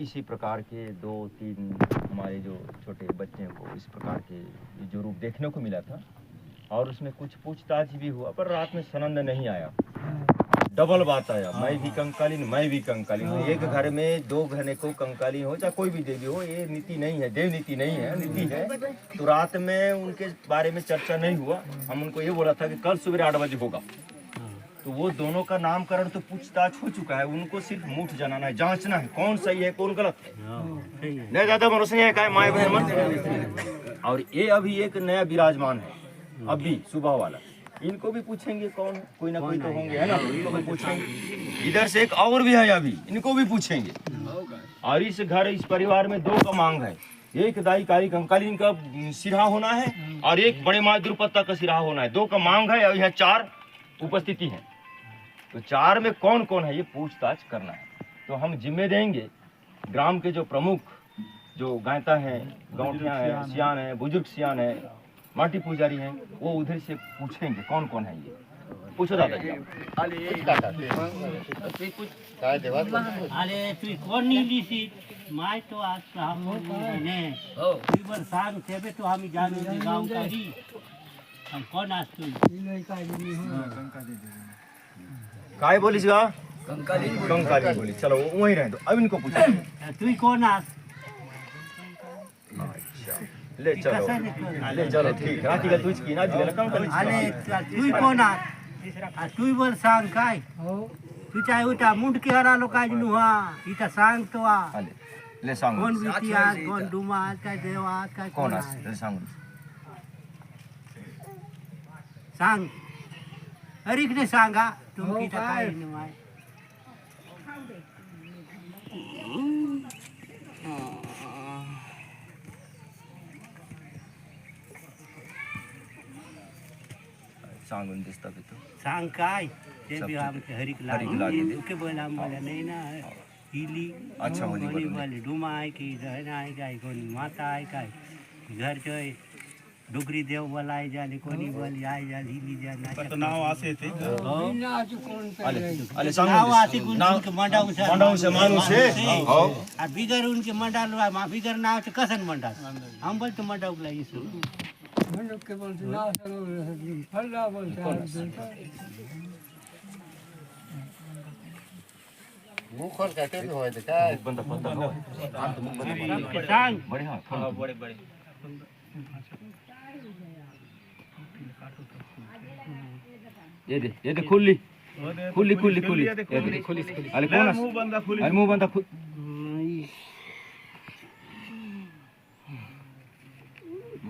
इसी प्रकार के 2-3 हमारे जो छोटे बच्चे को इस प्रकार के जो रूप देखने को मिला था और उसमें कुछ पूछताछ भी हुआ, पर रात में सनंद नहीं आया। डबल बात आया, मैं भी कंकालीन मैं भी कंकालीन। एक घर में 2 घने को कंकालीन हो चाहे कोई भी देवी हो, ये नीति नहीं है, देव नीति नहीं है, नीति है। तो रात में उनके बारे में चर्चा नहीं हुआ। हम उनको ये बोला था कि कल सुबह 8 बजे होगा। तो वो दोनों का नामकरण तो पूछताछ हो चुका है, उनको सिर्फ मुठ जनाना है, जांचना है कौन सही है कौन गलत है। नहीं ज्यादा भरोसा नहीं है, माए बहन मत। और ये अभी एक नया विराजमान है, अभी सुबह वाला, इनको भी पूछेंगे कौन, कोई ना कोई तो होंगे, है ना, इनको भी पूछेंगे। इधर से एक और भी है अभी, इनको भी पूछेंगे। और इस घर इस परिवार में 2 का मांग है, एक दाई काली कंकालीन का सिरहा होना है और एक बड़े माँ द्रुपत्ता का सिरहा होना है। 2 का मांग है और यहाँ 4 उपस्थिति है। तो 4 में कौन कौन है ये पूछताछ करना है। तो हम जिम्मे देंगे ग्राम के जो प्रमुख जो गायता है, गौठिया है, सियान है, बुजुर्ग सियान है, माटी पुजारी हैं, वो उधर से पूछेंगे कौन कौन है ये। पूछो दादाजी। अरे तू कोण निलीसी माय तो आज ने इवर सांग तेबे तो आम्ही जाणून दे गाव करी आणि कोण असतो काय बोलीस गा? कंकाली बोली। चलो वहीं रह दो, अब इनको पूछो। तू कोण आस? अच्छा ले चलो, ले चलो ठीक। राती का तुझ की ना दिला कंकाली। अरे तू कोण आस? तू वर सांग काय तुझ्या उठा मुंडकी हरालो काय नुहा इथं सांग तो आ ले सांग कोण भीती आज कोण डुमा आज काय देव आज काय कोण आज ले सांग सांग अरिकने सांगा तुमकी तर काय नाही सांगून दिसता भी तो सांग काय ते भी आमके हरिक लागे के बोला आम्हाला नाही ना हिली अच्छा होली बोली डुमा आहे की जहन आहे काय कोणी माता आहे काय घरचे डुगरी देव बोलाय जाले कोणी बोली आय जाल हिली जाल तो नाव असे ते अले सांग नाव असे कोण मंडाऊ से माणूस है हो आ बिगर उनके मंडाल मा बिगर नाव ते कसन मंडाल अंबल तो मंडाऊ ला इसु के बोलते ना फल्ला बोलते मुख खोल के भी होय ते काय बंदा बंदा हो सांग बड़े हां बड़े बड़े ये दे खुली खुली खुली खुली ये दे खुली अरे कौन मुंह बंदा खुली अरे मुंह बंदा खुली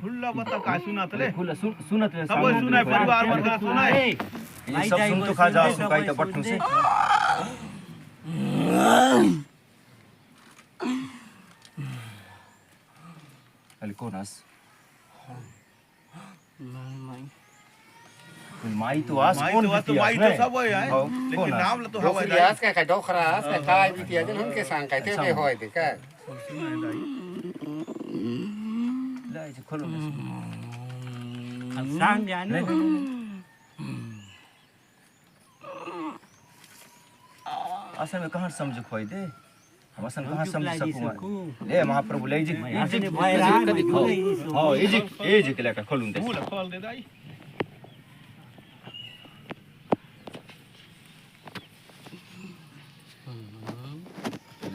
खुल्ला बता काय सुनात ले खुला सुनत रे सब सुनाय परिवार वर्ग सुनाय ये सब सुन तो खा जा सुकाई तो पट्टू से अरे कौन आस माई तो आस कौन तो माई तो सब है लेकिन नाम तो हवा डोकरी आज काय डोखरा आज काय भी किया जन के सांग काय ते भी होय ते काय ला इसे खोलो सांग जाने असल में कहाँ समझ खोई दे हम असल कहाँ समझ सकूं ले महाप्रभु ले जी हां ए जी के लेकर खोलूं दे मुंह खोल दे दाई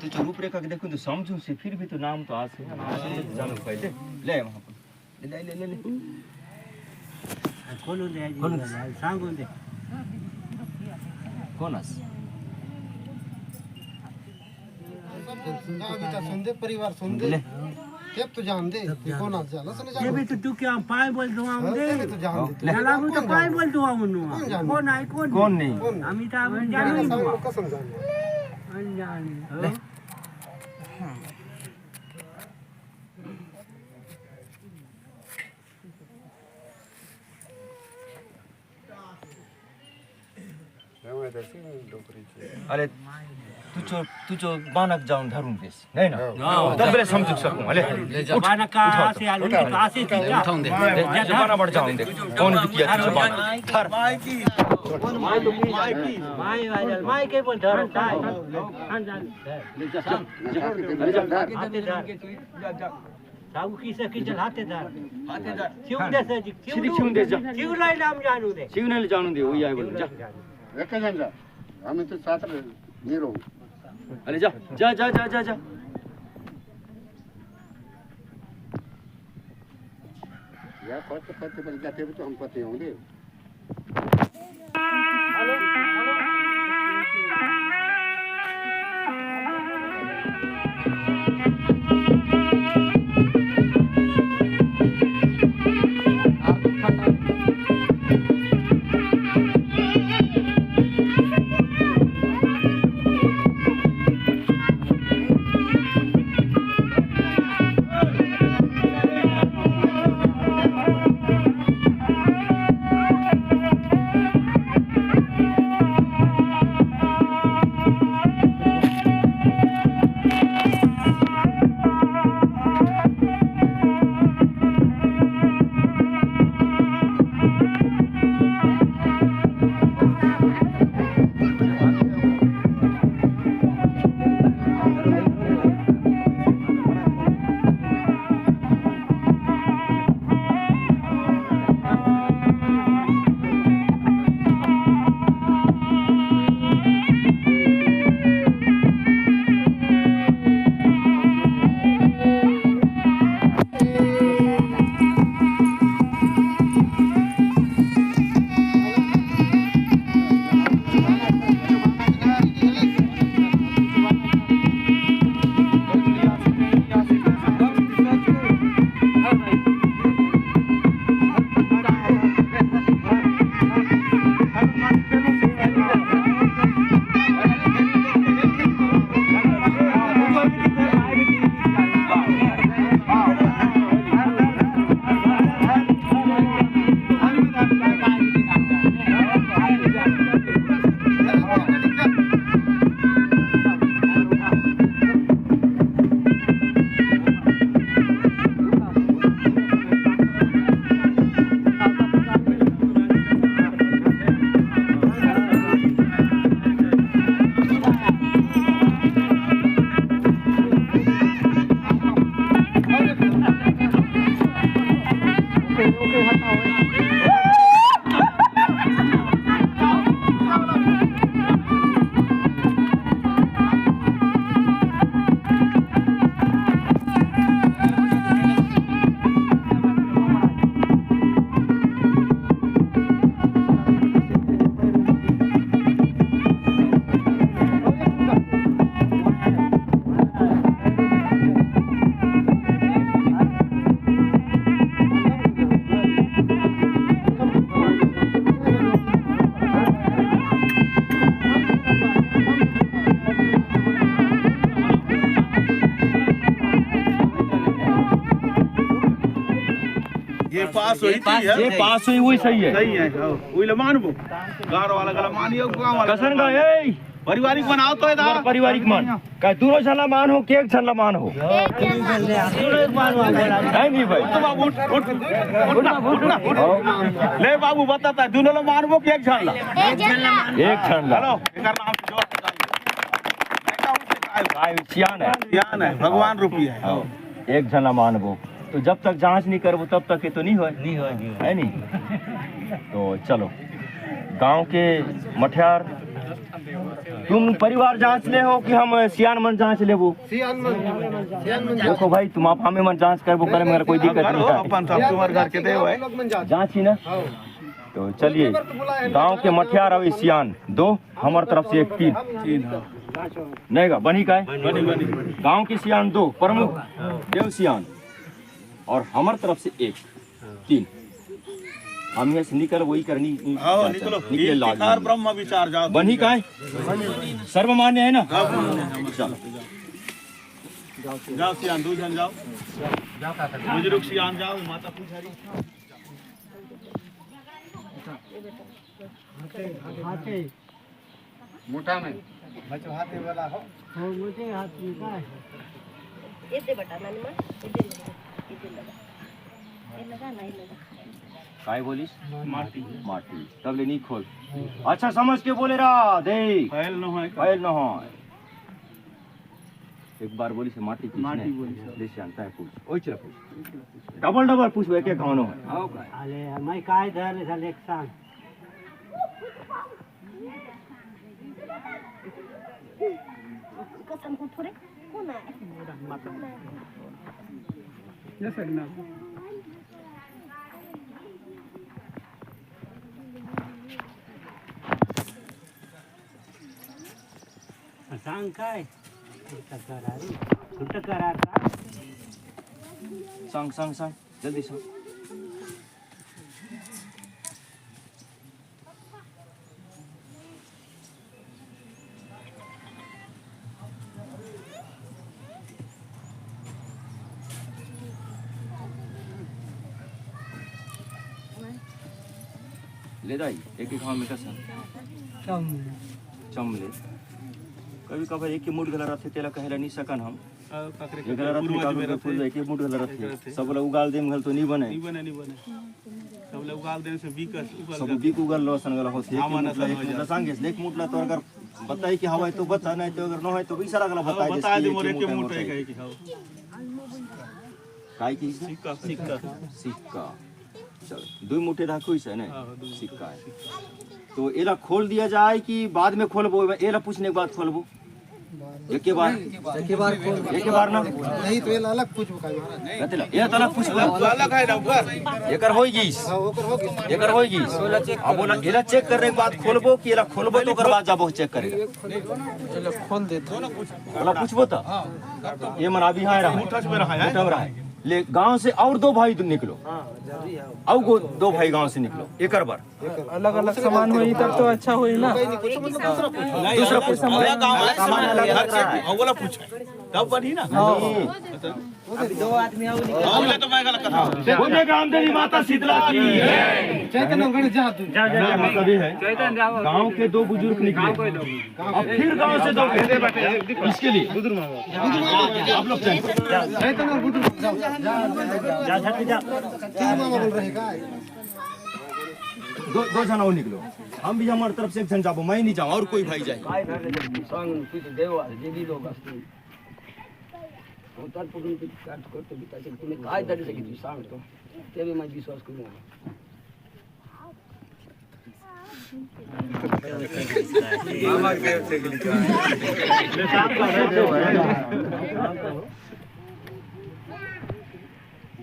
तो जो रूपरेखा के देखूं तो समझूं से फिर भी तो नाम तो आस है ना जानो खोई दे ले महाप्रभु ले ले ले ले खोलून दे सांगून दे कौन आस सुन दे परिवार सुन दे तेब तो जान दे कौन आज जाला सुन ये भी तो क्या पाय बोल दुआ दे तो जान दे त्याला मग तो पाय बोल दुआ म्हणू कोण आहे कोण कौन नहीं आम्ही तर जाणू सब कसम जान अनजान अरे तू जो बानक जाऊन धरून देस नहीं ना तब बरे समझ सकूं अले बाना का से आलू तो आसे थी क्या उठाऊं दे जबाना बढ़ जाऊं दे कौन भी किया तुझे बाना धर माई की माय वाजल माय के बोल धर काय अनजान हाते धर साहू किसे किचल हाते धर शिव दे से शिव दे जा शिव लाई नाम जानू दे शिव ने जानू दे वही आए बोल जा एक जन जा हम तो साथ नहीं रहो अरे जा जा जा जा जा जा या पत्ते पर जाते तो हम पते होंगे जे पास हुई थी ये पास हुई वही सही है। सही है वही ले मानबो गार वाला गला मानियो गांव वाला कसन का ए पारिवारिक बनाओ तो इधर पारिवारिक मान का दोनों छला मान हो के एक छला मान हो नहीं भाई ले बाबू बताता दोनों लो मानबो के एक छला एक छला हेलो एकर नाम से जोर भाई सियान है भगवान रूपी है एक छला मानबो तो जब तक जांच नहीं करबो तब तक ये तो नहीं होए है नहीं। तो चलो गांव के मठियार तुम परिवार जांच ले हो कि हम सियान मन जांच लेबो? सियान मन देखो भाई तुम आप हमें मन जांच करबो करे मेरा कोई दिक्कत नहीं है। अपन सब तुम्हारे घर के देव है जांच ही ना। तो चलिए गांव के मठियार अभी सियान दो हमार तरफ से एक तीन नहीं गा बनी का बनी गांव के सियान दो प्रमुख देव सियान और हमार तरफ से एक तीन हम यहाँ से निकल वही करनी आओ निकलो निकले लाग कार ब्रह्म विचार जाओ बनी का सर्वमान्य है ना। चलो जाओ सियान दो जन जाओ बुजुर्ग सियान जाओ माता पुजारी मोटा में बच्चों हाथे वाला हो मोटे हाथ में का है येते बेटा नानी माँ येते लगा नहीं लगा काय बोलिस माटी तब ले नहीं खोल अच्छा समझ के बोले रहा देख फैल न है फैल न हो एक बार बोली से माटी बोली ले जानता है पूछ ओइ चला पूछ डबल पूछ एक एक गानो है अरे मैं काय धर साले एक सांग कसम को थोड़े कौन है ये सगना सांग काय कुठं करा का सांग जल्दी सांग ले दाई एक एक हाथ में कसा चम ले कभी कभार एक ही मूड गला रहते तेला कहला नहीं सकन हम ये गला रहते काबू के फूल एक ही मूड गला रहते सब लोग उगाल देम घल तो नहीं बने सब लोग उगाल देने से बीकस सब बीक उगल लो सन गला होते एक मूड संगे एक मूड ला तो अगर बताई कि हवा है तो बता नहीं तो अगर न है तो भी सारा गला बताई बता दे मोरे के मोटे है कि हां काय की सिक्का चल दो मुठे राखो इसे ना सिक्का है तो एला खोल दिया जाए कि बाद में खोलबो एला पूछने के बाद खोलबो एक के बार ना नहीं तो ये अलग पूछ का कतला ये तो अलग पूछबो अलग है ना ऊपर एकर होई गईस एकर होई गईस अब बोला एला चेक करने के बाद खोलबो कि एला खोलबो तो कर बाद जाबो चेक करेगा खोल दे बोला पूछबो त ये मन अभी हां रहा मुठस में रहा है ले गांव से और दो भाई निकलो अब को दो भाई गांव से निकलो एक बार अलग अलग सामान हुई तब तो अच्छा हुई ना दूसरा पूछ सामान अलग अलग रहा है वाला पूछ तब बनी ना अभी दो आदमी आओ निकल ले तो मैं गलत कर बोले गांव देवी माता शीतला की चैतन्य गणेश जा तू जा मतलब ये है गांव के दो बुजुर्ग निकले अब फिर गांव से दो इसके लिए आप लोग चैतन्य बुजुर्ग जाओ जा मामा बोल रहे का दो जना और निकलो हम भी हमारी तरफ से एक जन जाबो मैं नहीं जाऊँ और कोई भाई जाए काय धरले सांग कुछ देवा जेदी लोग असतील होतात पकडून ते काट करतो बिताचे तुम्ही काय धरू शकत सांगतो ते बी माझी विश्वास करू नका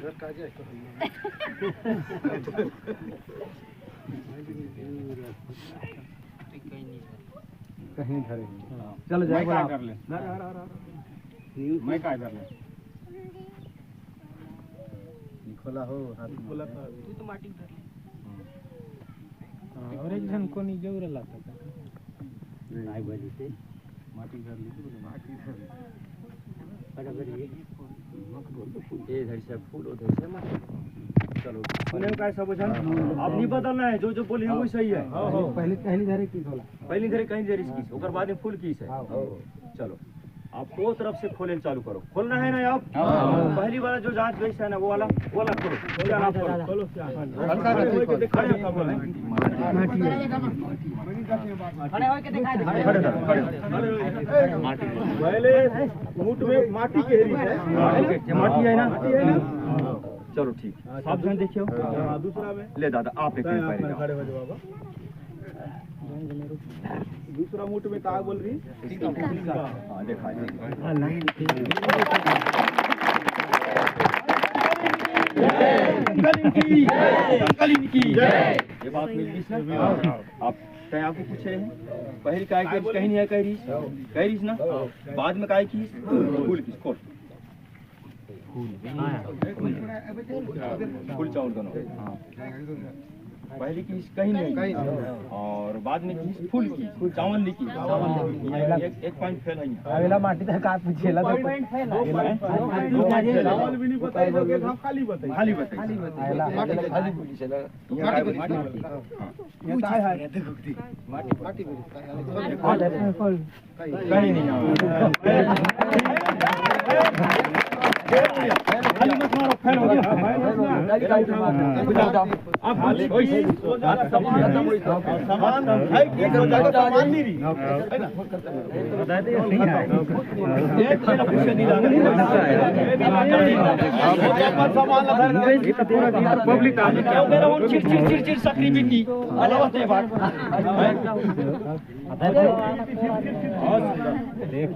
घर का जाए कहीं धरे चल जाए कर ले मैं काय कर ले खोला हो हाथ खोला तू तो माटी भर और एक जन कोणी जेवढं लागतं नाही बली ते माटी धरली माटी बरोबर ए धर से फूल उधर से मत सुने का सब बुझा अब नहीं बदलना है, जो जो बोली है वही सही है। पहले कहीं धरे की खोला पहली धरे कहीं धरे इसकी, ओकर बाद में फुल की है। चलो आप दो तरफ से खोले चालू करो, खोलना है ना आप। पहली वाला जो जांच बेच है ना वो वाला खोलो, क्या नाम खोलो, हल्का रखिए खड़े पहले मुठ में माटी के हेरी है, माटी है ना। चलो ठीक, सावधान देखियो। दूसरा में ले दादा आप एक मिनट खड़े हो जाओ बाबा। दूसरा मुठ में कहा बोल रही? हाँ देखा ये बात मिल गई सर। आप कहीं आपको पूछ रहे हैं पहली काय की कहीं नहीं है, कह रही ना, बाद में काय की फूल की खोल फूल चावल दोनों। पहली की कहीं नहीं और बाद में की फूल की चावल की एक पॉइंट फेल है। अगला माटी तक का पूछेला तो चावल भी नहीं बताई दोगे, खाली बताई खाली कहीं नहीं मत मारो, फेल हो गया। अब सामान है कि सामान नहीं रही पब्लिक चिड़ सकरी भी की देख